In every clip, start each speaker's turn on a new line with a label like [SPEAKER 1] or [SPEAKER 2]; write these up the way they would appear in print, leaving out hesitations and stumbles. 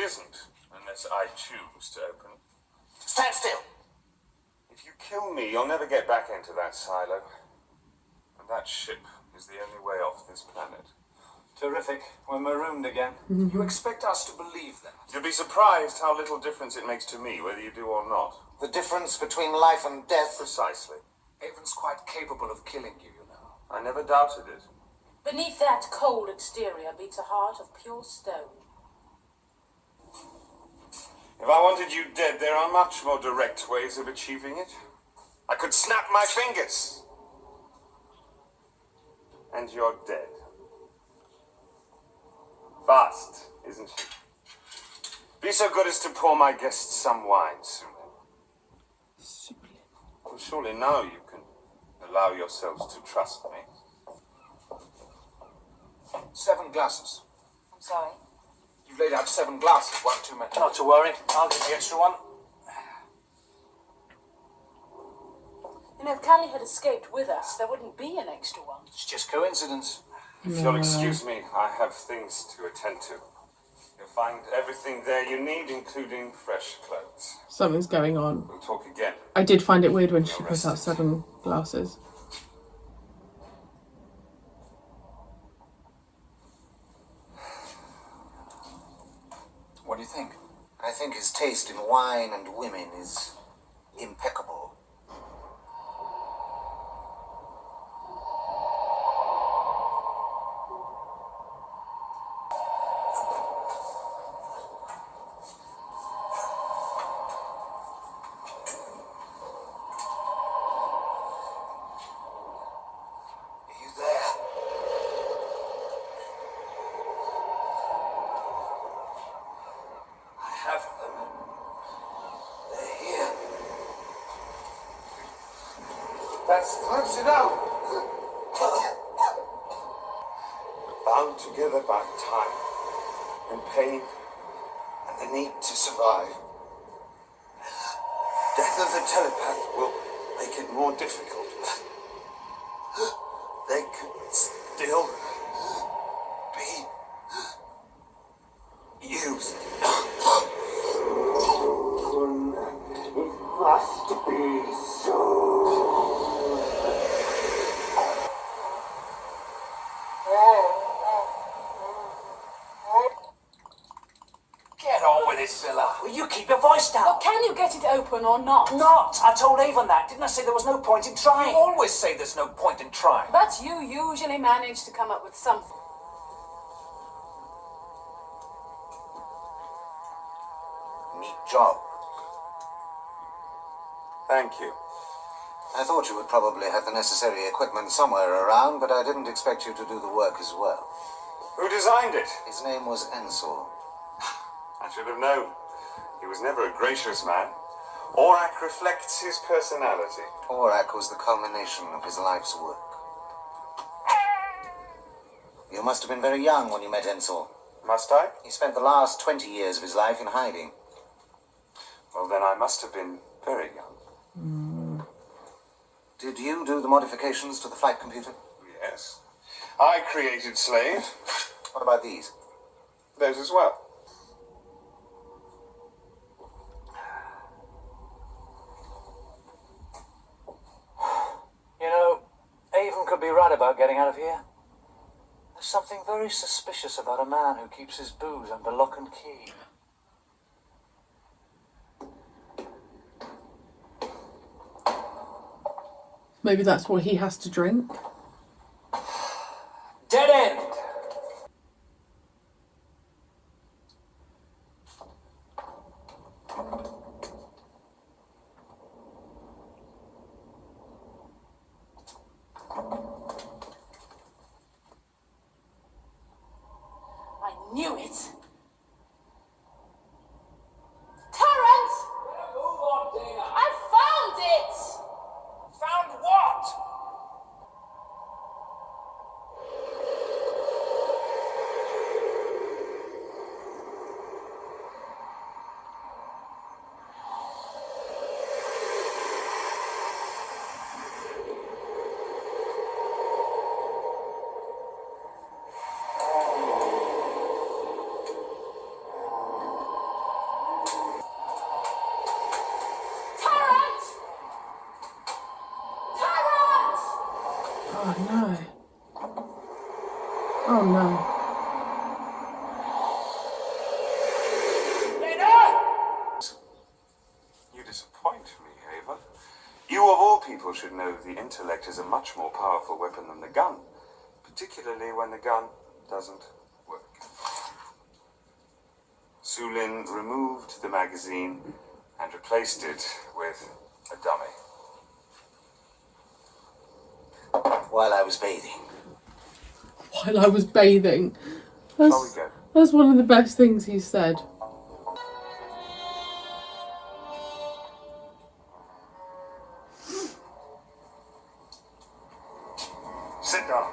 [SPEAKER 1] isn't, unless I choose to open.
[SPEAKER 2] Stand still.
[SPEAKER 1] If you kill me, you'll never get back into that silo. And that ship is the only way off this planet.
[SPEAKER 3] Terrific. We're marooned again.
[SPEAKER 2] You expect us to believe that?
[SPEAKER 1] You'll be surprised how little difference it makes to me, whether you do or not.
[SPEAKER 2] The difference between life and death?
[SPEAKER 1] Precisely.
[SPEAKER 2] Avon's quite capable of killing you, you know.
[SPEAKER 1] I never doubted it.
[SPEAKER 4] Beneath that cold exterior beats a heart of pure stone.
[SPEAKER 1] If I wanted you dead, there are much more direct ways of achieving it. I could snap my fingers. And you're dead. Fast, isn't she? Be so good as to pour my guests some wine soon. Well, surely now you can allow yourselves to trust me.
[SPEAKER 2] 7 glasses.
[SPEAKER 4] I'm sorry.
[SPEAKER 2] You've laid out 7 glasses, one too many.
[SPEAKER 3] Not to worry. I'll get the extra one.
[SPEAKER 4] You know, if Callie had escaped with us, there wouldn't be an extra one.
[SPEAKER 3] It's just coincidence.
[SPEAKER 1] If you'll excuse me, I have things to attend to. You'll find everything there you need, including fresh clothes.
[SPEAKER 5] Something's going on.
[SPEAKER 1] We'll talk again.
[SPEAKER 5] I did find it weird when she put out 7 glasses.
[SPEAKER 2] What do you think? I think his taste in wine and women is impeccable.
[SPEAKER 1] That's close enough. Bound together by time and pain and the need to survive. Death of the telepath will make it more difficult. They could still be used. It must be so.
[SPEAKER 2] Get on with it, Villa.
[SPEAKER 3] Will you keep your voice down?
[SPEAKER 4] Well, can you get it open or not?
[SPEAKER 3] Not! I told Avon that. Didn't I say there was no point in trying?
[SPEAKER 2] You always say there's no point in trying.
[SPEAKER 4] But you usually manage to come up with something.
[SPEAKER 2] Neat job.
[SPEAKER 1] Thank you.
[SPEAKER 2] I thought you would probably have the necessary equipment somewhere around, but I didn't expect you to do the work as well.
[SPEAKER 1] Who designed it?
[SPEAKER 2] His name was Ensor.
[SPEAKER 1] I should have known. He was never a gracious man. Aurak reflects his personality.
[SPEAKER 2] Aurak was the culmination of his life's work. You must have been very young when you met Ensor.
[SPEAKER 1] Must I?
[SPEAKER 2] He spent the last 20 years of his life in hiding.
[SPEAKER 1] Well, then I must have been very young.
[SPEAKER 2] Did you do the modifications to the flight computer?
[SPEAKER 1] Yes. I created Slave.
[SPEAKER 2] What about these?
[SPEAKER 1] Those as well.
[SPEAKER 3] You know, Avon could be right about getting out of here. There's something very suspicious about a man who keeps his booze under lock and key.
[SPEAKER 5] Maybe that's what he has to drink.
[SPEAKER 3] Dead end!
[SPEAKER 4] I knew it. Terrence!
[SPEAKER 3] Move on, Dana!
[SPEAKER 4] I found it!
[SPEAKER 3] Found what?
[SPEAKER 1] people should know the intellect is a much more powerful weapon than the gun, particularly when the gun doesn't work. Sulin removed the magazine and replaced it with a dummy.
[SPEAKER 2] While I was bathing.
[SPEAKER 5] While I was bathing.
[SPEAKER 1] Shall we go?
[SPEAKER 5] That's one of the best things he's said.
[SPEAKER 1] Sit down.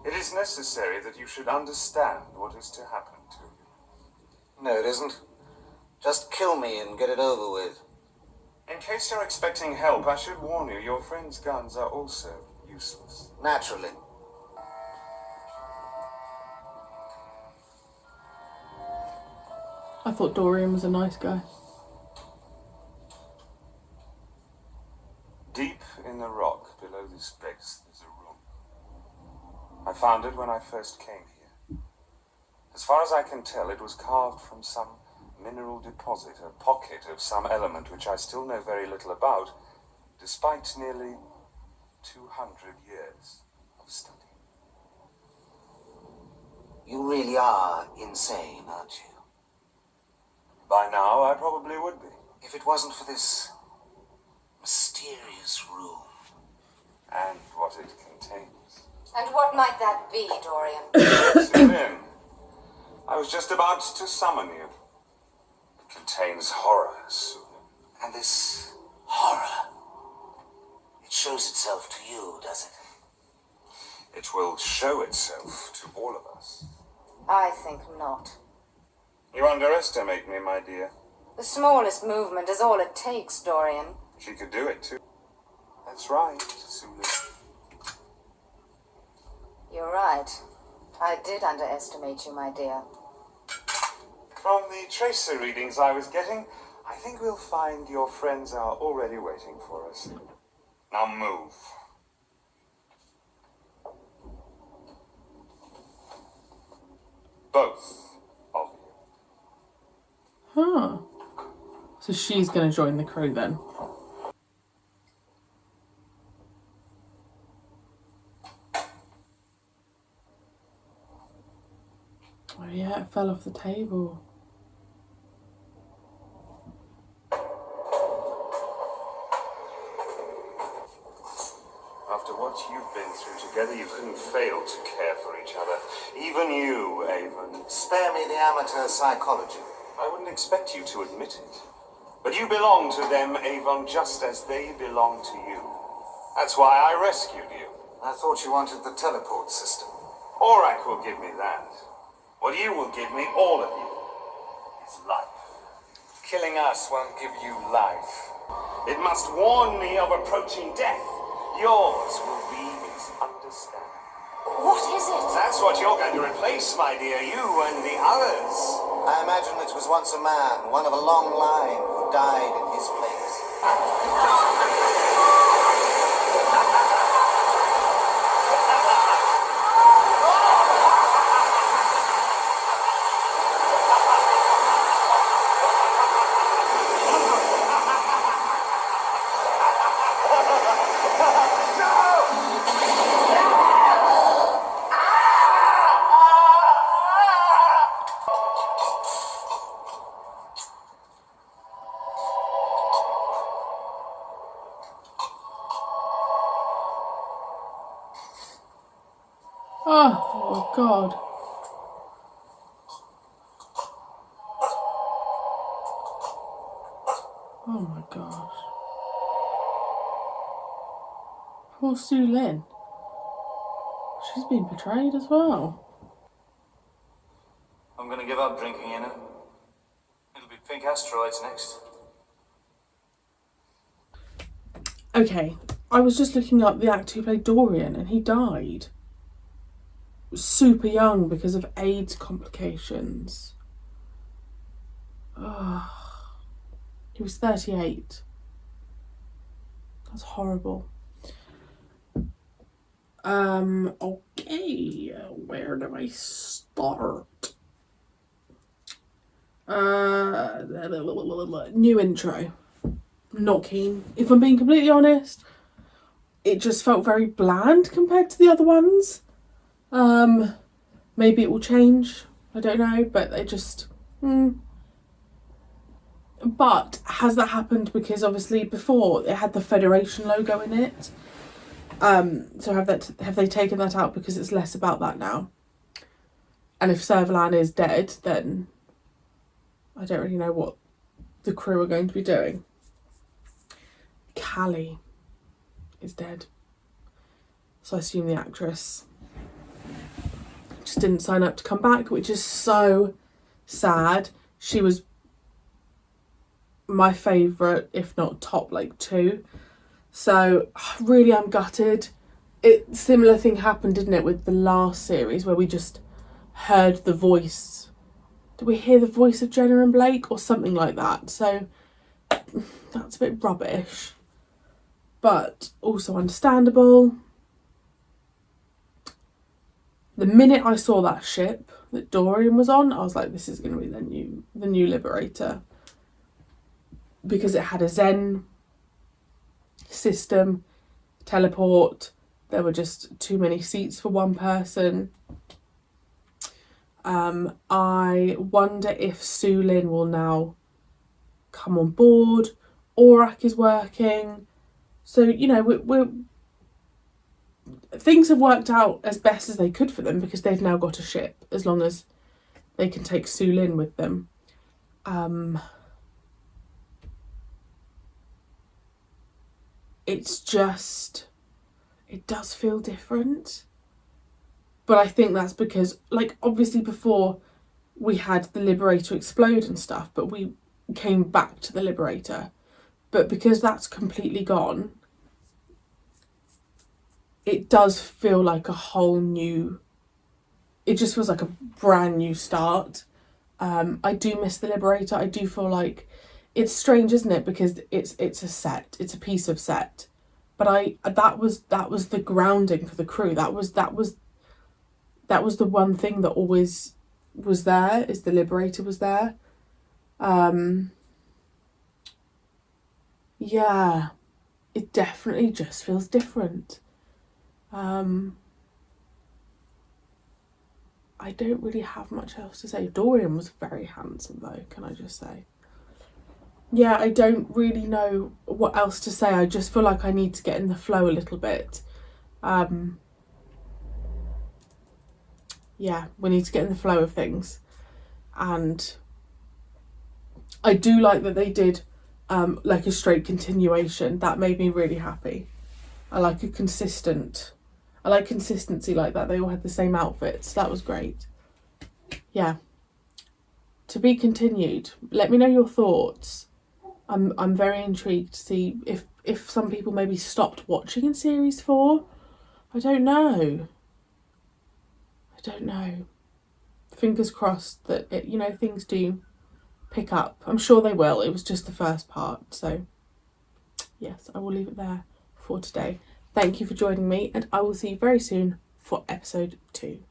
[SPEAKER 1] It is necessary that you should understand what is to happen to you.
[SPEAKER 2] No, it isn't. Just kill me and get it over with.
[SPEAKER 1] In case you're expecting help, I should warn you, your friend's guns are also useless.
[SPEAKER 2] Naturally.
[SPEAKER 5] I thought Dorian was a nice guy.
[SPEAKER 1] Deep in the rock below this base, there's a room. I found it when I first came here. As far as I can tell, it was carved from some mineral deposit, a pocket of some element which I still know very little about, despite nearly 200 years of study.
[SPEAKER 2] You really are insane, aren't you?
[SPEAKER 1] By now, I probably would be.
[SPEAKER 2] If it wasn't for this mysterious room.
[SPEAKER 1] And what it contains.
[SPEAKER 6] And what might that be, Dorian?
[SPEAKER 1] Sulin, I was just about to summon you. It contains horror, Sulin.
[SPEAKER 2] And this horror, it shows itself to you, does it?
[SPEAKER 1] It will show itself to all of us.
[SPEAKER 6] I think not.
[SPEAKER 1] You underestimate me, my dear.
[SPEAKER 6] The smallest movement is all it takes, Dorian.
[SPEAKER 1] She could do it, too. That's right, Sulin.
[SPEAKER 6] You're right. I did underestimate you, my dear.
[SPEAKER 1] From the tracer readings I was getting, I think we'll find your friends are already waiting for us. Now move. Both of you.
[SPEAKER 5] Huh. So she's going to join the crew then. Oh yeah, it fell off the table.
[SPEAKER 1] After what you've been through together, you couldn't fail to care for each other. Even you, Avon.
[SPEAKER 2] Spare me the amateur psychology.
[SPEAKER 1] I wouldn't expect you to admit it. But you belong to them, Avon, just as they belong to you. That's why I rescued you.
[SPEAKER 2] I thought you wanted the teleport system.
[SPEAKER 1] Aurak will give me that. What you will give me, all of you, is life.
[SPEAKER 7] Killing us won't give you life.
[SPEAKER 1] It must warn me of approaching death. Yours will be its understanding.
[SPEAKER 6] What is it?
[SPEAKER 1] That's what you're going to replace, my dear, you and the others.
[SPEAKER 2] I imagine it was once a man, one of a long line, who died in his place.
[SPEAKER 5] Oh God. Oh my gosh. Poor Sulin. She's been betrayed as well.
[SPEAKER 3] I'm gonna give up drinking, you know. It'll be pink asteroids next.
[SPEAKER 5] Okay, I was just looking up the actor who played Dorian and he died. Super young because of AIDS complications. Ugh. He was 38. That's horrible. Okay. Okay, where do I start? New intro. Not keen. If I'm being completely honest, it just felt very bland compared to the other ones. Maybe it will change. I don't know, but they just. But has that happened because obviously before it had the Federation logo in it? So have they taken that out because it's less about that now? And if Servalan is dead, then I don't really know what the crew are going to be doing. Callie is dead. So I assume the actress just didn't sign up to come back, which is so sad. She was my favourite, if not top, 2. So really I'm gutted. Similar thing happened, didn't it, with the last series where we just heard the voice. Did we hear the voice of Jenna and Blake or something like that? So that's a bit rubbish, but also understandable. The minute I saw that ship that Dorian was on, I was like, this is going to be the new Liberator, because it had a Zen system, teleport. There were just too many seats for one person. I wonder if Sulin will now come on board. Aurak is working. So, we're things have worked out as best as they could for them because they've now got a ship, as long as they can take Sulin with them. It's just, it does feel different. But I think that's because, obviously before we had the Liberator explode and stuff, but we came back to the Liberator. But because that's completely gone, it does feel like a whole new, it just feels like a brand new start. I do miss the Liberator. I do feel like it's strange, isn't it? Because it's a set, it's a piece of set. But that was the grounding for the crew. That was the one thing that always was there, is the Liberator was there. Yeah, it definitely just feels different. I don't really have much else to say. Dorian was very handsome though, can I just say. Yeah, I don't really know what else to say. I just feel like I need to get in the flow a little bit. Yeah, we need to get in the flow of things. And I do like that they did a straight continuation. That made me really happy. I like consistency like that. They all had the same outfits. That was great. Yeah. To be continued. Let me know your thoughts. I'm very intrigued to see if some people maybe stopped watching in series 4. I don't know. Fingers crossed that things do pick up. I'm sure they will. It was just the first part. So yes, I will leave it there for today. Thank you for joining me, and I will see you very soon for episode 2.